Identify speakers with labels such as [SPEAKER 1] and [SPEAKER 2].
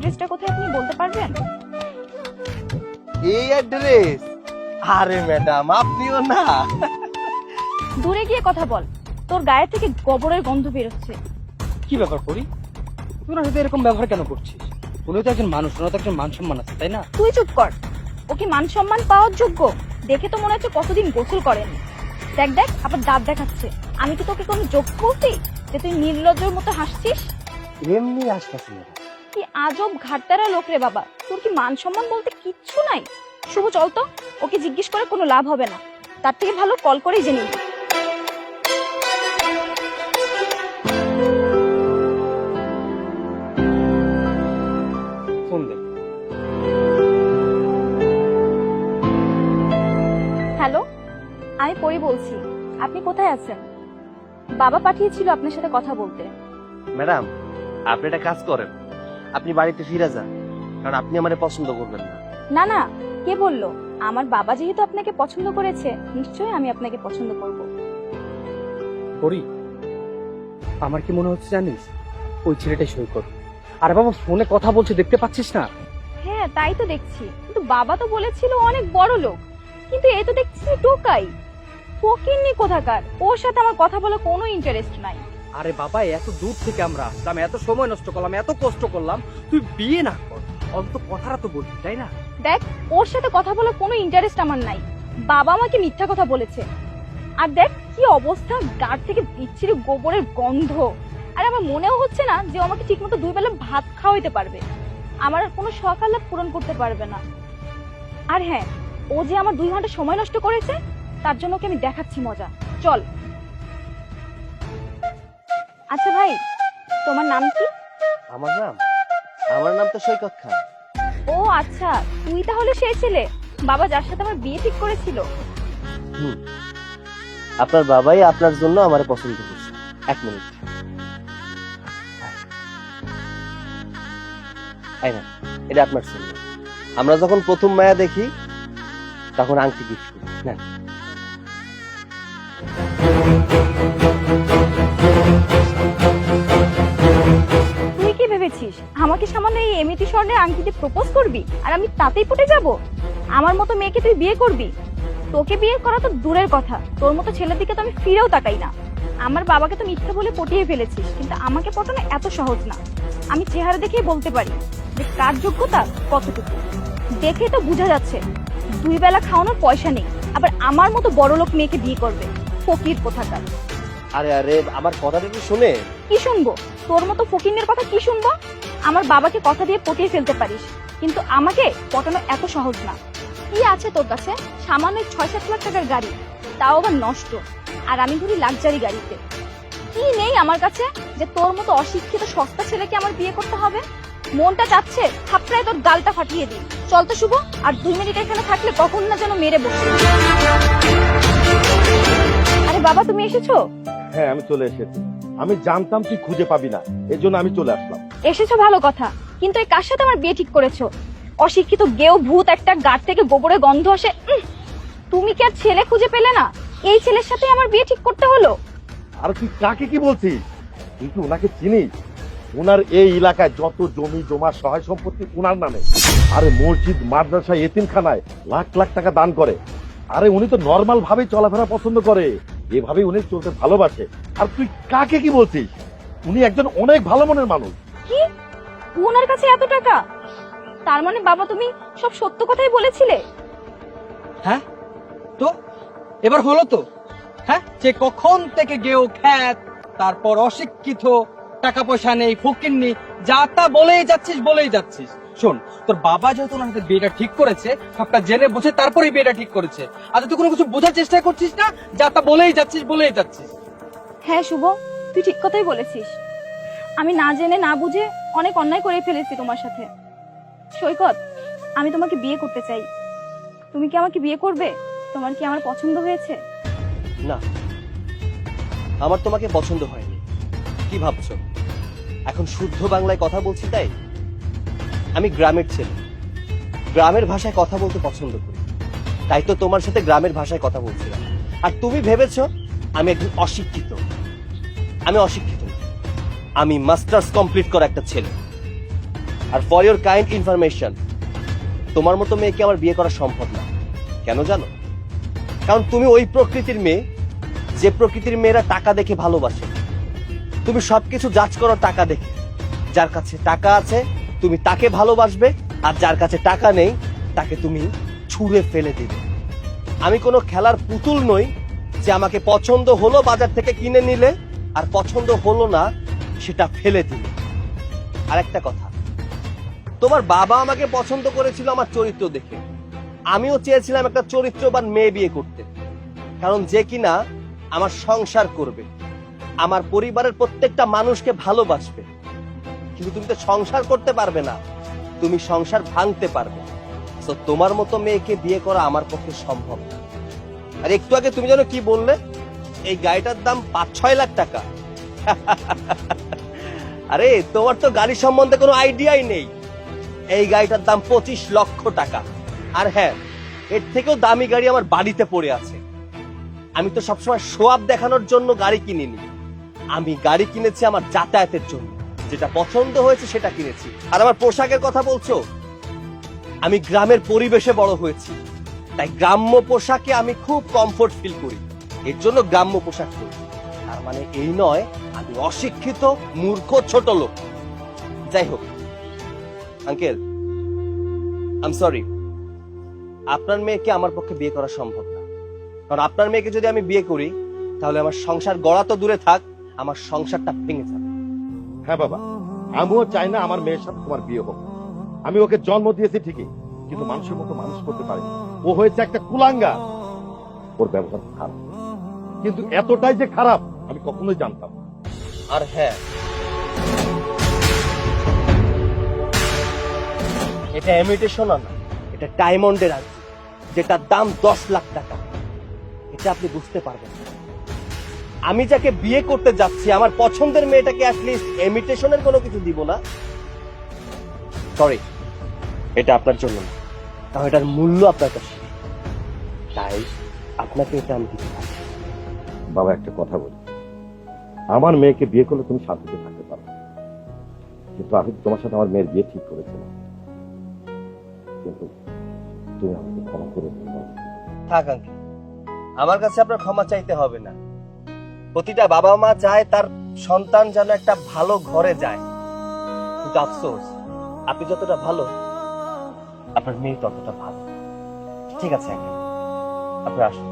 [SPEAKER 1] অ্যাড্রেসটা কোথায় আপনি বলতে পারবেন?
[SPEAKER 2] এই অ্যাড্রেস? আরে ম্যাডাম, আপনিও না।
[SPEAKER 1] দূরে গিয়ে কথা বল, তোর গায়ে থেকে গোবরের গন্ধ বেরোচ্ছে।
[SPEAKER 3] কি ব্যাপার করি, তুই ওনার সাথে এরকম ব্যবহার কেন করছিস? উনি তো একজন মানুষ, ওনার তো একজন মান সম্মান আছে, তাই না?
[SPEAKER 1] তুই চুপ কর। ও কি মান সম্মান পাওয়ার যোগ্য? দেখে তো মনে হচ্ছে কতদিন গোসল করেনি। দেখ দেখ, আবার দাঁত দেখাচ্ছে। আমি কি তোকে কোনো যোগ্য বলছি যে তুই নির্লজ্জের মতো হাসছিস?
[SPEAKER 2] এমনি আসতেছি।
[SPEAKER 1] কি আজব ঘাটতারা লোক রে বাবা, তোর কি মান সম্মান বলতে কিচ্ছু নাই? শুভ চল তো, ওকে জিজ্ঞেস করে কোনো লাভ হবে না, তার থেকে ভালো কল করেই জেনে নিই।
[SPEAKER 3] ফোন দে।
[SPEAKER 1] হ্যালো, আমি পরি বলছি। আপনি কোথায় আছেন? বাবা পাঠিয়েছিল আপনার সাথে কথা বলতে।
[SPEAKER 2] ম্যাডাম, আপনি একটা কাজ করেন, আপনি বাড়িতে ফিরে যান, কারণ আপনি আমারে পছন্দ করবেন না।
[SPEAKER 1] না না, কে বললো? আমার বাবা যেহেতু আপনাকে পছন্দ করেছে, নিশ্চয়ই আমি আপনাকে পছন্দ করব।
[SPEAKER 3] করি, আমার কি মনে হচ্ছে জানিস, ওই ছেলেটাই সৈকত। আরে বাবা, ফোনে কথা বলছে, দেখতে পাচ্ছিস না?
[SPEAKER 1] হ্যাঁ তাই তো দেখছি, কিন্তু বাবা তো বলেছিল অনেক বড় লোক, কিন্তু এই তো দেখছি টোকাই ফকিন্নি কোথাকার। ওর সাথে আমার কথা বলে কোনো ইন্টারেস্ট নাই।
[SPEAKER 3] আরে বাবা, এত দূর থেকে আমরা আসলাম, এত সময় নষ্ট করলাম, এত কষ্ট করলাম, তুই বিয়ে না কর, অন্তত কথাটা তো বলবি, তাই না?
[SPEAKER 1] দেখ, ওর সাথে কথা বলে কোনো ইন্টারেস্ট আমার নাই। বাবা আমাকে মিথ্যা কথা বলেছে। আর দেখ কি অবস্থা, গাড় থেকে বিচ্ছিরি গোবরের গন্ধ। আর আমার মনেও হচ্ছে না যে ও আমাকে ঠিকমতো দুই বেলা ভাত খাওয়াইতে পারবে, আমার আর কোনো শখ আহ্লাদ পূরণ করতে পারবে না। আর হ্যাঁ, ও যে আমার 2 ঘন্টা সময় নষ্ট করেছে, তার জন্য ওকে আমি দেখাচ্ছি মজা। চল। আচ্ছা ভাই, তোমার নাম কি?
[SPEAKER 2] আমার নাম তো সৈকত খান।
[SPEAKER 1] ও আচ্ছা, তুই তাহলে সেই ছেলে বাবা যার সাথে আমার বিয়ে ঠিক করেছিল।
[SPEAKER 2] আপনার বাবাই আপনার জন্য আমারে পছন্দ করছে। 1 মিনিট। এই না, এটা আপনার ছেলে। আমরা যখন প্রথম মায়া দেখি তখন আংটি গিফট করি না।
[SPEAKER 1] তুই কি ভেবেছিস আমাকে সামান্য এই এমএটি স্বর্ণের আংটিতে প্রপোজ করবি আর আমি তাতেই পটে যাব? আমার মতো মেয়েকে তুই বিয়ে করবি? তোকে বিয়ে করা তো দূরের কথা, তোর মতো ছেলের দিকে তো আমি ফিরেও তাকাই না। আমার বাবাকে তো মিথ্যা বলে পটিয়ে ফেলেছিস, কিন্তু আমাকে পটানো এত সহজ না। আমি চেহারা দেখেই বলতে পারি যে কার যোগ্যতা কতটুকু। দেখে তো বোঝা যাচ্ছে 2 বেলা খাওয়ানোর পয়সা নেই, আবার আমার মতো বড়লোক মেয়েকে বিয়ে করবে। ফকির কোথাকার।
[SPEAKER 2] আরে আরে, আমার কথাটা একটু শুনে।
[SPEAKER 1] কি শুনবো? তোর মতো ফকিরের কথা কি শুনবো? আমার বাবাকে কথা দিয়ে পটিয়ে ফেলতে পারিস, কিন্তু আমাকে পটানো এত সহজ না। কি আছে তোর কাছে? সামান্য 6-7 লাখ টাকার গাড়ি, তাও আবার নষ্ট, আর আমি ঘুরি লাক্সারি গাড়িতে। কি নেই আমার কাছে যে তোর মতো অশিক্ষিত সস্তা ছেলেকে আমার বিয়ে করতে হবে? মনটা চাচ্ছে থাপড়ায় তোর গালটা ফাটিয়ে দিই। চল তো শুভ, আর 2 মিনিট এখানে থাকলে কখন না যেন মেরে বসে। আরে বাবা, তুমি এসেছো?
[SPEAKER 4] হ্যাঁ, আমি চলে এসেছি। আমি জানতাম তুই খুঁজে পাবি না, এর জন্য আমি চলে আসলাম।
[SPEAKER 1] এসেছো ভালো কথা, কিন্তু এই কার সাথে আমার বিয়ে ঠিক করেছো? অশিক্ষিত গেও ভূত একটা, গাড় থেকে গোবরে গন্ধ আসে। তুমি কি আর ছেলে খুঁজে পেলে না? এই ছেলের সাথে আমার বিয়ে ঠিক করতে হলো।
[SPEAKER 4] আর তুই কাকে কি বলছিস? তুই কি ওনাকে চিনিস? ওনার এই এলাকায় যত জমি জমা সহায় সম্পত্তি ওনার নামে। আরে মসজিদ, মাদ্রাসা, এতিমখানায় লাখ লাখ টাকা দান করে। আরে উনি তো নর্মাল ভাবেই চলাফেরা পছন্দ করে, এভাবেই উনি চলতে ভালোবাসে। আর তুই কাকে কি বলছিস? উনি একজন অনেক ভালো মনের মানুষ।
[SPEAKER 1] কি? ওনার কাছে এত টাকা? তার মানে বাবা তুমি সব সত্য কথাই বলেছিলে?
[SPEAKER 3] হ্যাঁ তো এবার হলো তো? হ্যাঁ, যে কখন থেকে গেও খ্যাত, তারপর অশিক্ষিত, টাকা পয়সা নেই, ফকিন্নি, যা তা বলেই যাচ্ছিস। শোন, তোর বাবা যেহেতু ওনার সাথে বিয়েটা ঠিক করেছে, সবটা জেনে বুঝে তারপরেই বিয়েটা ঠিক করেছে। আর তুই কোনো কিছু বোঝার চেষ্টা করছিস না, যা তা বলেই যাচ্ছিস।
[SPEAKER 1] হ্যাঁ শুভ, তুই ঠিক কথাই বলেছিস। আমি না জেনে না বুঝে অনেক অন্যায় করে ফেলেছি তোমার সাথে। সৈকত, আমি তোমাকে বিয়ে করতে চাই। তুমি কি আমাকে বিয়ে করবে? তোমার কি আমার পছন্দ হয়েছে?
[SPEAKER 2] না, আমার তোমাকে পছন্দ হয়নি। কি ভাবছো এখন শুদ্ধ বাংলায় কথা বলছি তাই? আমি গ্রামের ছেলে, গ্রামের ভাষায় কথা বলতে পছন্দ করি, তাই তো তোমার সাথে গ্রামের ভাষায় কথা বলছিলাম। আর তুমি ভেবেছো আমি একজন অশিক্ষিত। আমি অশিক্ষিত না, আমি মাস্টার্স কমপ্লিট করা একটা ছেলে। আর ফর ইওর কাইন্ড ইনফরমেশন, তোমার মতো মেয়েকে আমার বিয়ে করা সম্ভব না। কেন জানো? কারণ তুমি ওই প্রকৃতির মেয়ে যে প্রকৃতির মেয়েরা টাকা দেখে ভালোবাসে। তুমি সবকিছু জাজ করো টাকা দেখে। যার কাছে টাকা আছে তুমি তাকে ভালোবাসবে, আর যার কাছে টাকা নেই তাকে তুমি ছুঁড়ে ফেলে দিবে। আমি কোনো খেলার পুতুল নই যে আমাকে পছন্দ হলো বাজার থেকে কিনে নিলে, আর পছন্দ হলো না সেটা ফেলে দিলে। আরেকটা কথা, তোমার বাবা আমাকে পছন্দ করেছিল আমার চরিত্র দেখে। আমিও চেয়েছিলাম একটা চরিত্রবান মেয়ে বিয়ে করতে, কারণ যে কিনা আমার সংসার করবে, আমার পরিবারের প্রত্যেকটা মানুষকে ভালোবাসবে। কিন্তু তুমি তো সংসার করতে পারবে না, তুমি সংসার ভাঙতে পারবে। তো তোমার মতো মেয়েকে বিয়ে করা আমার পক্ষে সম্ভব না। আর একটু আগে তুমি জানো কি বললে? এই গাড়িটার দাম 5-6 লাখ টাকা। আরে তোমার তো গাড়ি সম্বন্ধে কোনো আইডিয়াই নেই। এই গাড়িটার দাম 25 লক্ষ টাকা। আর হ্যাঁ, এর থেকেও দামি গাড়ি আমার বাড়িতে পড়ে আছে। আমি তো সবসময় শো অফ দেখানোর জন্য গাড়ি কিনিনি, আমি গাড়ি কিনেছি আমার যাতায়াতের জন্য। যেটা পছন্দ হয়েছে সেটা কিনেছি। আর আমার পোশাকের কথা বলছো, আমি গ্রামের পরিবেশে বড় হয়েছি, তাই গ্রাম্য পোশাকে আমি খুব কমফোর্ট ফিল করি। এর জন্য গ্রাম্য পোশাক পরি। তার মানে এই নয় আমি অশিক্ষিত, মূর্খ, ছোট লোক। যাই হোক আঙ্কেল, আই এম সরি, আপনার মেয়েকে আমার পক্ষে বিয়ে করা সম্ভব না। কারণ আপনার মেয়েকে যদি আমি বিয়ে করি তাহলে আমার সংসার গড়া তো দূরে থাক, আমার সংসারটা ভেঙে যাবে।
[SPEAKER 4] হ্যাঁ বাবা, আমিও চাই না আমার মেয়ের সাথে তোমার বিয়ে হোক। আমি ওকে জন্ম দিয়েছি ঠিকই, কিন্তু মানুষের মতো মানুষ করতে পারিনি। ও হয়েছে একটা কুলাঙ্গা। ওর ব্যবহার খারাপ, কিন্তু এতটাই যে খারাপ আমি কখনোই জানতাম না।
[SPEAKER 2] আর হ্যাঁ, এটা ইমিটেশন না, এটা ডায়মন্ডের আংটি, যেটার দাম 10 লাখ টাকা। এটা আপনি বুঝতে পারবেন না। আমি যাকে বিয়ে করতে যাচ্ছি আমার পছন্দের মেয়েটাকে অ্যাটলিস্ট ইমিটেশনের কোনো কিছু দিব না? সরি, এটা আপনার জন্য না, কারণ এটার মূল্য আপনার কাছে নেই। তাই আপনাকে এটা আমি দিতে পারি।
[SPEAKER 4] বাবা একটা কথা বলি, আমার মেয়েকে বিয়ে করলে তুমি শান্তিতে থাকতে পারো, কিন্তু আমি তোমার সাথে আমার মেয়ের বিয়ে ঠিক করেছিলাম। কিন্তু তুমি আমাকে ক্ষমা করে দিও।
[SPEAKER 2] থাক আঙ্কেল, আমার কাছে আপনার ক্ষমা চাইতে হবে না। প্রতিটা বাবা মা চায় তার সন্তান যেন একটা ভালো ঘরে যায়, কিন্তু আফসোস আপনি যতটা ভালো আপনার মেয়ে ততটা ভালো। ঠিক আছে আঙ্কেল, আপনি আসুন।